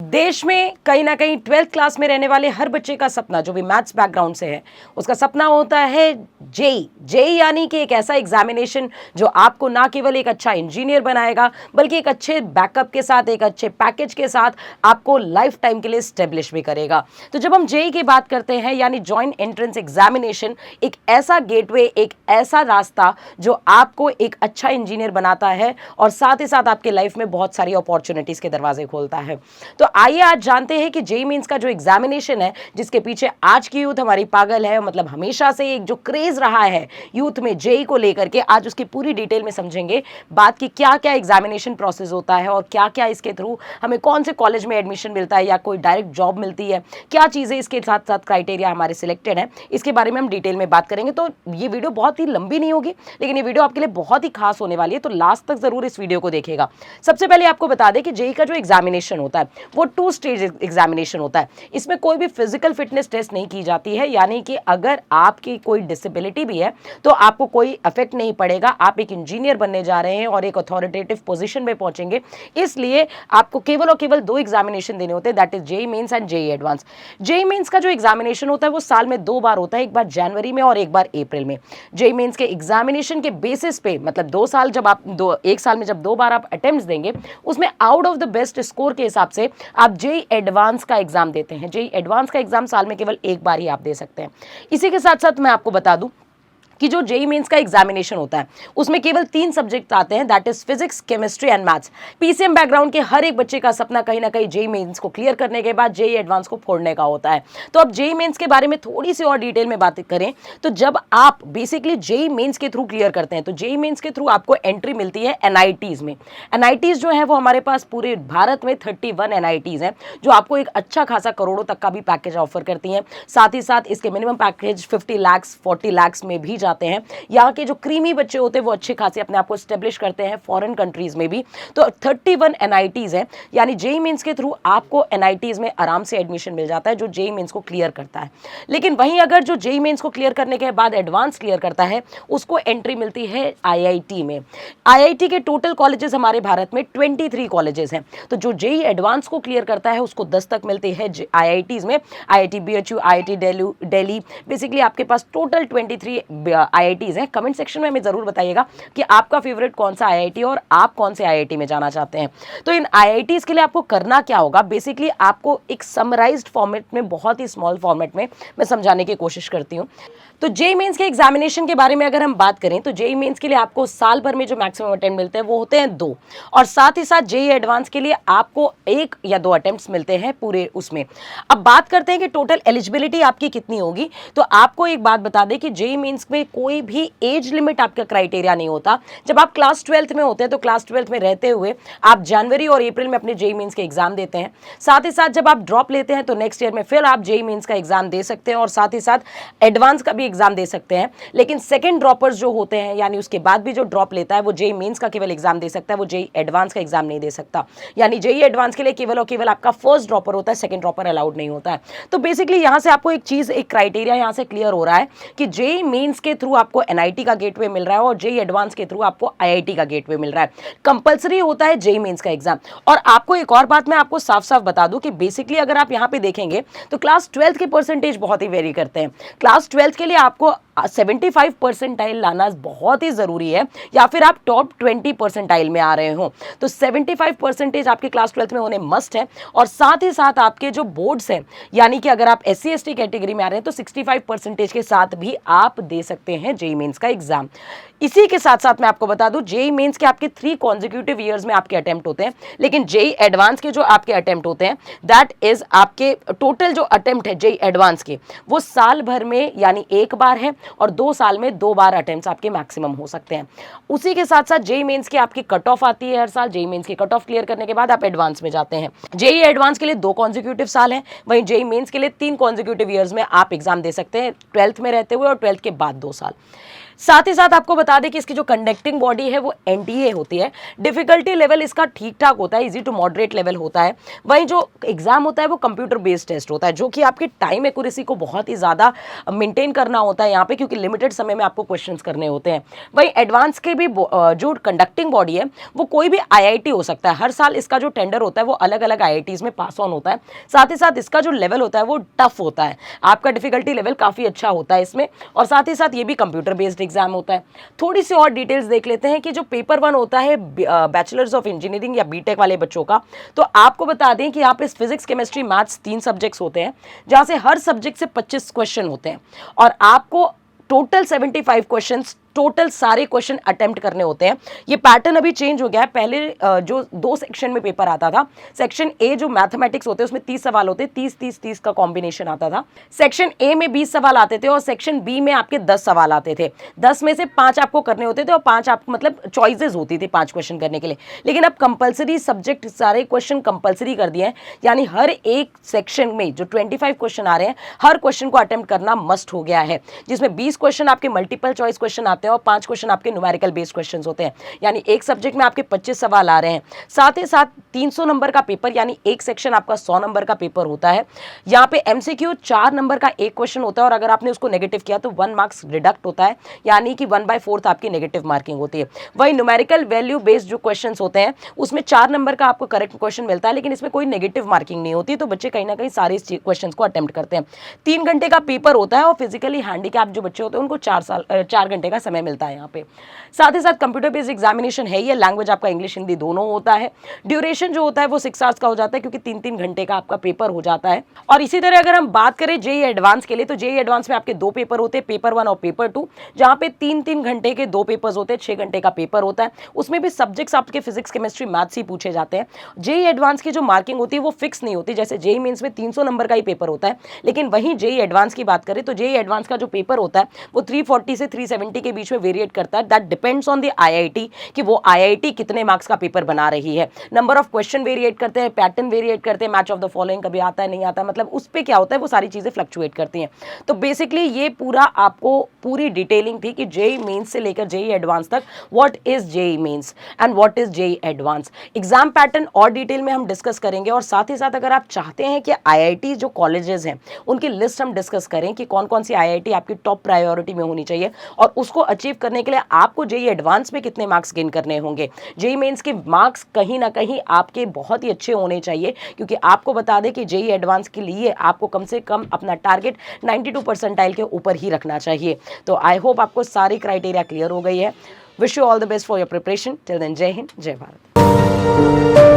देश में कहीं ना कहीं 12th क्लास में रहने वाले हर बच्चे का सपना, जो भी मैथ्स बैकग्राउंड से है, उसका सपना होता है जेई। जेई यानी कि एक ऐसा एग्जामिनेशन जो आपको ना केवल एक अच्छा इंजीनियर बनाएगा, बल्कि एक अच्छे बैकअप के साथ, एक अच्छे पैकेज के साथ आपको लाइफ टाइम के लिए स्टेब्लिश भी करेगा। तो जब हम जेई की बात करते हैं, यानी जॉइंट एंट्रेंस एग्जामिनेशन, एक ऐसा गेटवे, एक ऐसा रास्ता जो आपको एक अच्छा इंजीनियर बनाता है और साथ ही साथ आपके लाइफ में बहुत सारी अपॉर्चुनिटीज के दरवाजे खोलता है। तो आइए आज जानते हैं कि जेई मींस का जो एग्जामिनेशन है, जिसके पीछे आज की यूथ हमारी पागल है, मतलब हमेशा से एक जो क्रेज रहा है यूथ में जेई को लेकर के, आज उसकी पूरी डिटेल में समझेंगे बात की क्या क्या एग्जामिनेशन प्रोसेस होता है और क्या क्या इसके थ्रू हमें कौन से कॉलेज में एडमिशन मिलता है या कोई डायरेक्ट जॉब मिलती है, क्या चीजें इसके साथ साथ क्राइटेरिया हमारे सिलेक्टेड है, इसके बारे में हम डिटेल में बात करेंगे। तो ये वीडियो बहुत ही लंबी नहीं होगी, लेकिन ये वीडियो आपके लिए बहुत ही खास होने वाली है, तो लास्ट तक जरूर इस वीडियो को देखिएगा। सबसे पहले आपको बता दें कि जेई का जो एग्जामिनेशन होता है वो 2 स्टेज एग्जामिनेशन होता है। इसमें कोई भी फिजिकल फिटनेस टेस्ट नहीं की जाती है, यानी कि अगर आपकी कोई डिसेबिलिटी भी है तो आपको कोई इफेक्ट नहीं पड़ेगा। आप एक इंजीनियर बनने जा रहे हैं और एक अथॉरिटेटिव पोजीशन में पहुंचेंगे, इसलिए आपको केवल और केवल 2 एग्जामिनेशन देने होते हैं, that is JEE mains and JEE advance. JEE mains का जो एग्जामिनेशन होता है वो साल में 2 बार होता है, एक बार जनवरी में और एक बार अप्रैल में। जेई मेंस के एग्जामिनेशन के बेसिस पे, मतलब 2 साल जब आप एक साल में जब 2 बार आप अटेम्प्ट्स देंगे, उसमें out of the best score के हिसाब से आप जेई एडवांस का एग्जाम देते हैं। जेई एडवांस का एग्जाम साल में केवल एक बार ही आप दे सकते हैं। इसी के साथ साथ मैं आपको बता दूं कि जो जेई मेंस का एग्जामिनेशन होता है उसमें केवल 3 सब्जेक्ट आते हैं, that is physics, chemistry and maths. PCM background के हर एक बच्चे का सपना कहीं ना कहीं जेई मेंस को क्लियर करने के बाद जेई एडवांस को फोड़ने का होता है। तो अब जेई मेंस के बारे में थोड़ी सी और डिटेल में बात करें तो जब आप बेसिकली जेई मेंस के थ्रू क्लियर करते हैं तो जेई मेंस के थ्रू आपको एंट्री मिलती है एनआईटीज में। एनआईटीज जो है वो हमारे पास पूरे भारत में 31 एनआईटीज हैं जो आपको एक अच्छा खासा करोड़ों तक का भी पैकेज ऑफर करती हैं। साथ ही साथ इसके मिनिमम पैकेज 50 लाख 40 लाख में भी जाते हैं। यहाँ के जो क्रीमी बच्चे होते हैं वो अच्छे खासे अपने आप को स्टेब्लिश करते हैं फॉरेन कंट्रीज में भी। तो 31 एनआईटीज हैं, यानी जेई मेंस के थ्रू आपको एनआईटीज में आराम से एडमिशन मिल जाता है जो जेई मेंस को क्लियर करता है। लेकिन वहीं अगर जो जेई मेंस को क्लियर करने के बाद एडवांस क्लियर करता है उसको एंट्री मिलती है आईआईटी में। आईआईटी के टोटल कॉलेजेस हमारे भारत में 23 कॉलेजेस हैं। तो जो जेई एडवांस को क्लियर करता है उसको 10 तक मिलती है आईआईटीज में। IIT BHU, IIT Delhi, basically आपके पास टोटल 23 आईआईटीज हैं। कमेंट सेक्शन में हमें जरूर बताइएगा कि आपका फेवरेट कौन सा आईआईटी और आप कौन से आईआईटी में जाना चाहते हैं। तो इन आईआईटीज के लिए आपको करना क्या होगा, बेसिकली आपको एक समराइज्ड फॉर्मेट में, बहुत ही स्मॉल फॉर्मेट में मैं समझाने की कोशिश करती हूँ। तो जेई मेंस के एग्जामिनेशन के बारे में अगर हम बात करें तो जेई मेंस के लिए आपको साल भर में जो मैक्सिमम अटेम्प्ट मिलते हैं वो होते हैं 2, और साथ ही साथ जेई एडवांस के लिए आपको 1 या 2 अटेम्प्ट्स मिलते हैं पूरे उसमें। अब बात करते हैं कि टोटल एलिजिबिलिटी आपकी कितनी होगी। तो आपको एक बात बता दें कि जेई मेंस में कोई भी एज लिमिट आपका क्राइटेरिया नहीं होता। जब आप क्लास 12th में होते हैं तो क्लास 12th में रहते हुए आप जनवरी और अप्रैल में अपने जेई मेंस के एग्जाम देते हैं। साथ ही साथ जब आप ड्रॉप लेते हैं तो नेक्स्ट ईयर में फिर आप जेई मेंस का एग्जाम दे सकते हैं और साथ ही साथ एडवांस का भी एग्जाम दे सकते हैं। लेकिन सेकंड ड्रॉपर्स जो होते हैं, यानी उसके बाद भी जो ड्रॉप लेता है, वो जेई मेंस का केवल एग्जाम दे सकता है, वो जेई एडवांस का एग्जाम नहीं दे सकता। यानी जेई एडवांस के लिए केवल और केवल आपका फर्स्ट ड्रॉपर होता है, सेकंड ड्रॉपर अलाउड नहीं होता है। तो बेसिकली यहां से आपको एक चीज, एक क्राइटेरिया यहां से क्लियर हो रहा है कि जेई मेंस के थ्रू आपको एनआईटी का गेटवे मिल रहा है और जेई एडवांस के थ्रू आपको आईआईटी का गेटवे मिल रहा है। कंपलसरी होता है जेई मेंस का एग्जाम। और आपको एक और बात मैं आपको साफ साफ बता दूं कि बेसिकली अगर आप यहां पे देखेंगे तो क्लास 12th के परसेंटेज बहुत ही वेरी करते हैं। क्लास 12th के लिए आपको 75 परसेंटाइल लाना बहुत ही जरूरी है, या फिर आप टॉप 20 परसेंटाइल में आ रहे हो तो 75 परसेंटेज आपके क्लास 12th में होने मस्ट है। और साथ ही साथ आपके जो बोर्ड्स हैं, यानी कि अगर आप SC ST कैटेगरी में आ रहे हैं तो 65 परसेंटेज के साथ भी आप दे सकते हैं जेई मेंस का एग्जाम। इसी के साथ साथ मैं आपको बता दूं जेई मेंस के आपके 3 कॉन्जिक्यूटिव ईयर्स में आपके अटेम्प्ट होते हैं, लेकिन जेई एडवांस के जो आपके अटेम्प्ट होते हैं, दैट इज आपके टोटल जो अटेम्प्ट है जेई एडवांस के, वो साल भर में यानी 1 बार है और 2 साल में 2 बार अटेम्प्ट्स आपके मैक्सिमम हो सकते हैं। उसी के साथ साथ जेई मेंस की आपकी कट ऑफ आती है हर साल। जेई मेंस की कट ऑफ क्लियर करने के बाद आप एडवांस में जाते हैं। जेई एडवांस के लिए 2 कॉन्जिक्यूटिव साल हैं, वहीं जेई मेंस के लिए 3 कॉन्जिक्यूटिव ईयर्स में आप एग्जाम दे सकते हैं, 12th में रहते हुए और 12th के बाद 2 साल। साथ ही साथ आपको बता दें कि इसकी जो कंडक्टिंग बॉडी है वो एनटीए होती है। डिफिकल्टी लेवल इसका ठीक ठाक होता है, इजी टू मॉडरेट लेवल होता है। वहीं जो एग्जाम होता है वो कंप्यूटर बेस्ड टेस्ट होता है, जो कि आपकी टाइम एक्यूरेसी को बहुत ही ज़्यादा मेंटेन करना होता है यहाँ पे, क्योंकि लिमिटेड समय में आपको क्वेश्चंस करने होते हैं। वहीं एडवांस के भी जो कंडक्टिंग बॉडी है वो कोई भी आईआईटी हो सकता है। हर साल इसका जो टेंडर होता है वो अलग अलग आईआईटीज में पास ऑन होता है। साथ ही साथ इसका जो लेवल होता है वो टफ होता है, आपका डिफिकल्टी लेवल काफ़ी अच्छा होता है इसमें। और साथ ही साथ ये भी कंप्यूटर बेस्ड एग्जाम होता है। थोड़ी सी और डिटेल्स देख लेते हैं कि जो पेपर 1 होता है बैचलर्स ऑफ इंजीनियरिंग या बीटेक वाले बच्चों का, तो आपको बता दें कि यहाँ पे फिजिक्स केमिस्ट्री मैथ्स 3 सब्जेक्ट्स होते हैं, जहाँ से हर सब्जेक्ट से 25 क्वेश्चन होते हैं और आपको टोटल 75 क्वेश्चंस टोटल सारे क्वेश्चन अटेम्प्ट करने होते हैं। ये पैटर्न अभी चेंज हो गया है। पहले जो 2 सेक्शन में पेपर आता था, सेक्शन ए जो मैथमेटिक्स होते हैं उसमें 30 सवाल होते, 30-30-30 का कॉम्बिनेशन आता था। सेक्शन ए में 20 सवाल आते थे और सेक्शन बी में आपके 10 सवाल आते थे। 10 में से 5 आपको करने होते थे और 5 आपको मतलब चॉइसेस होती थी 5 क्वेश्चन करने के लिए। लेकिन अब कंपलसरी सब्जेक्ट सारे क्वेश्चन कंपलसरी कर दिए हैं, यानी हर एक सेक्शन में जो 25 क्वेश्चन आ रहे हैं हर क्वेश्चन को अटेम्प्ट करना मस्ट हो गया है, जिसमें 20 क्वेश्चन आपके मल्टीपल चॉइस क्वेश्चन आते हैं और 5 क्वेश्चन आपके न्यूमेरिकल बेस्ड क्वेश्चंस होते हैं। यानी एक सब्जेक्ट में आपके 25 सवाल आ रहे हैं। साथ ही साथ 300 नंबर का पेपर, यानी एक सेक्शन आपका 100 नंबर का पेपर होता है। यहाँ पे एमसीक्यू 4 नंबर का एक क्वेश्चन होता है और अगर आपने उसको नेगेटिव किया तो 1 मार्क्स डिडक्ट होता है, यानी कि 1/4 आपकी नेगेटिव मार्किंग होती है। वही न्यूमेरिकल वैल्यू बेस्ड जो क्वेश्चन होते हैं उसमें 4 नंबर का आपको करेक्ट क्वेश्चन मिलता है, लेकिन इसमें कोई नेगेटिव मार्किंग नहीं होती, तो बच्चे कहीं ना कहीं सारे क्वेश्चन को अटेम्प्ट करते हैं। 3 घंटे का पेपर होता है और फिजिकली हैंडीकैप जो बच्चे होते हैं उनको 4 घंटे का समय मिलता है यहाँ पे। साथ ही साथ कंप्यूटर बेस्ड एग्जामिनेशन है, ये लैंग्वेज आपका इंग्लिश हिंदी दोनों होता है। ड्यूरेशन जो होता है वो 6 आवर्स का हो जाता है, क्योंकि 3-3 घंटे का आपका पेपर हो जाता है। और इसी तरह अगर हम बात करें जेईई एडवांस के लिए, तो जेईई एडवांस में आपके 2 पेपर होते हैं, पेपर 1 और पेपर 2, जहां पे 3-3 घंटे के 2 पेपर्स होते हैं, 6 घंटे का पेपर होता है। उसमें भी सब्जेक्ट्स आपके फिजिक्स केमिस्ट्री मैथ्स ही पूछे जाते हैं। जेईई एडवांस की जो मार्किंग होती है वो फिक्स नहीं होती, जैसे जेईई मेंस में 300 नंबर का ही पेपर होता है, लेकिन वहीं जेईई एडवांस की बात करें तो जेईई एडवांस का जो पेपर होता है वो 340 से 370 के बीच में वेरिएट करता है। That depends on the IIT कि वो आईआईटी कितने मार्क्स का पेपर बना रही है। नंबर ऑफ क्वेश्चन वेरिएट करते हैं, पैटर्न वेरिएट करते हैं, मैच ऑफ द फॉलोइंग कभी आता है नहीं आता, मतलब उस पर क्या होता है वो सारी चीज़ें फ्लक्चुएट करती हैं। तो बेसिकली ये पूरा आपको पूरी डिटेलिंग थी कि जेईई मेंस से लेकर जेईई एडवांस तक what is JEE mains and what is JEE advance. Exam pattern और डिटेल में हम डिस्कस करेंगे, और साथ ही साथ अगर आप चाहते हैं कि आईआईटी जो कॉलेजेस हैं उनकी लिस्ट हम डिस्कस करें कि कौन कौन सी आईआईटी आपकी टॉप प्रायोरिटी में होनी चाहिए, और उसको अचीव करने के लिए आपको जेईई एडवांस में कितने मार्क्स गेन करने होंगे। जेईई मेंस के मार्क्स कहीं ना कहीं आपके बहुत ही अच्छे होने चाहिए, क्योंकि आपको बता दें कि जेईई एडवांस के लिए आपको कम से कम अपना टारगेट 92 परसेंटाइल के ऊपर ही रखना चाहिए। तो आई होप आपको सारी क्राइटेरिया क्लियर हो गई है। Wish you all the best for your preparation. Till then, जय हिंद, जय भारत।